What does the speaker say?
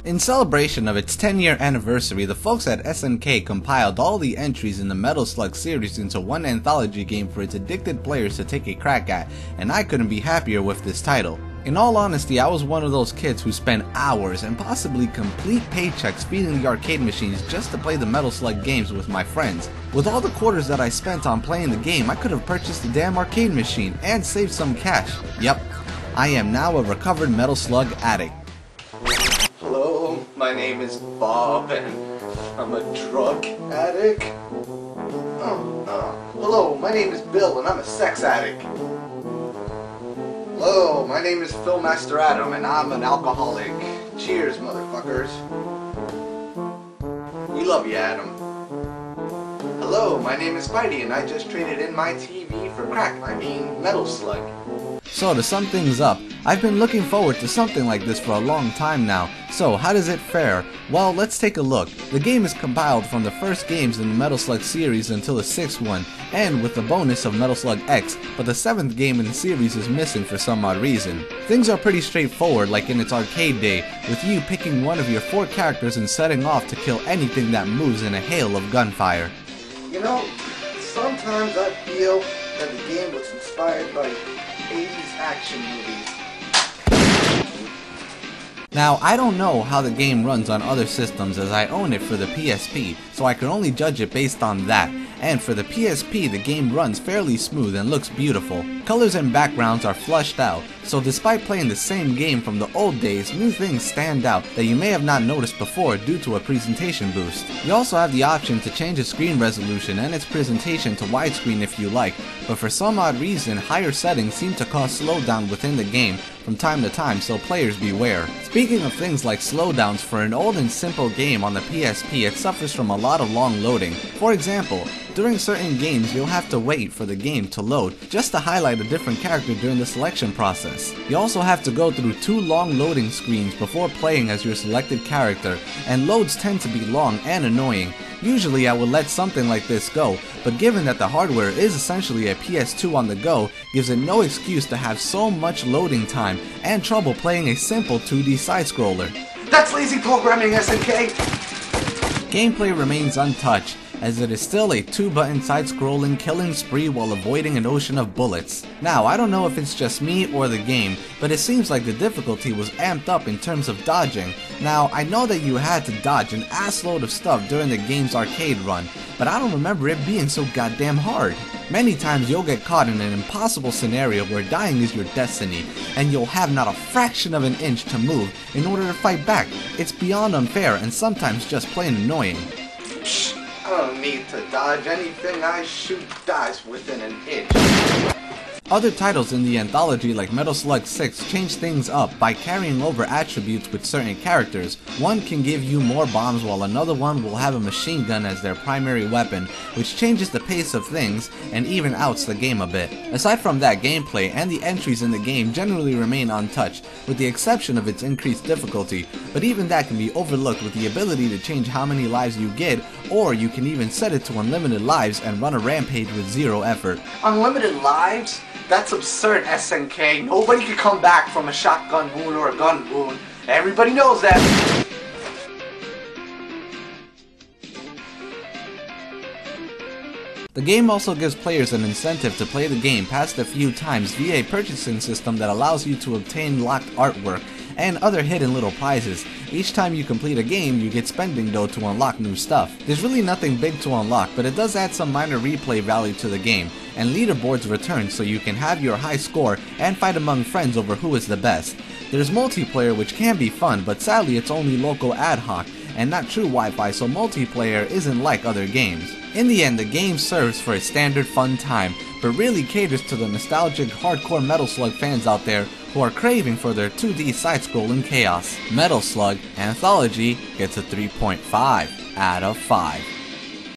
In celebration of its 10-year anniversary, the folks at SNK compiled all the entries in the Metal Slug series into one anthology game for its addicted players to take a crack at, and I couldn't be happier with this title. In all honesty, I was one of those kids who spent hours and possibly complete paychecks feeding the arcade machines just to play the Metal Slug games with my friends. With all the quarters that I spent on playing the game, I could have purchased the damn arcade machine and saved some cash. Yep, I am now a recovered Metal Slug addict. Hello, my name is Bob and I'm a drug addict. Hello, my name is Bill and I'm a sex addict. Hello, my name is Phil Master Adam and I'm an alcoholic. Cheers, motherfuckers. We love you, Adam. Hello, my name is Spidey and I just traded in my TV for crack, Metal Slug. So to sum things up, I've been looking forward to something like this for a long time now. So how does it fare? Well, let's take a look. The game is compiled from the first games in the Metal Slug series until the 6th one, and with the bonus of Metal Slug X, but the 7th game in the series is missing for some odd reason. Things are pretty straightforward like in its arcade day, with you picking one of your 4 characters and setting off to kill anything that moves in a hail of gunfire. You know, sometimes I feel that the game was inspired by 80s action movies. Now, I don't know how the game runs on other systems as I own it for the PSP, so I can only judge it based on that. And for the PSP, the game runs fairly smooth and looks beautiful. Colors and backgrounds are flushed out, so despite playing the same game from the old days, new things stand out that you may have not noticed before due to a presentation boost. You also have the option to change the screen resolution and its presentation to widescreen if you like, but for some odd reason, higher settings seem to cause slowdown within the game from time to time, so players beware. Speaking of things like slowdowns, for an old and simple game on the PSP, it suffers from a lot of long loading. For example, during certain games you'll have to wait for the game to load just to highlight a different character during the selection process. You also have to go through 2 long loading screens before playing as your selected character, and loads tend to be long and annoying. Usually I would let something like this go, but given that the hardware is essentially a PS2 on the go, gives it no excuse to have so much loading time and trouble playing a simple 2D side-scroller. That's lazy programming, SNK! Gameplay remains untouched, as it is still a 2-button side-scrolling killing spree while avoiding an ocean of bullets. Now, I don't know if it's just me or the game, but it seems like the difficulty was amped up in terms of dodging. Now, I know that you had to dodge an assload of stuff during the game's arcade run, but I don't remember it being so goddamn hard. Many times you'll get caught in an impossible scenario where dying is your destiny, and you'll have not a fraction of an inch to move in order to fight back. It's beyond unfair and sometimes just plain annoying. I don't need to dodge anything. I shoot dice within an inch. Other titles in the anthology like Metal Slug 6 change things up by carrying over attributes with certain characters. One can give you more bombs while another one will have a machine gun as their primary weapon, which changes the pace of things and even outs the game a bit. Aside from that, gameplay and the entries in the game generally remain untouched, with the exception of its increased difficulty, but even that can be overlooked with the ability to change how many lives you get, or you can even set it to unlimited lives and run a rampage with 0 effort. Unlimited lives? That's absurd, SNK. Nobody could come back from a shotgun wound or a gun wound. Everybody knows that. The game also gives players an incentive to play the game past a few times via a purchasing system that allows you to obtain locked artwork and other hidden little prizes. Each time you complete a game, you get spending dough to unlock new stuff. There's really nothing big to unlock, but it does add some minor replay value to the game, and leaderboards return so you can have your high score and fight among friends over who is the best. There's multiplayer, which can be fun, but sadly it's only local ad hoc and not true Wi-Fi, so multiplayer isn't like other games. In the end, the game serves for a standard fun time, but really caters to the nostalgic hardcore Metal Slug fans out there who are craving for their 2D side-scrolling chaos. Metal Slug Anthology gets a 3.5 out of 5.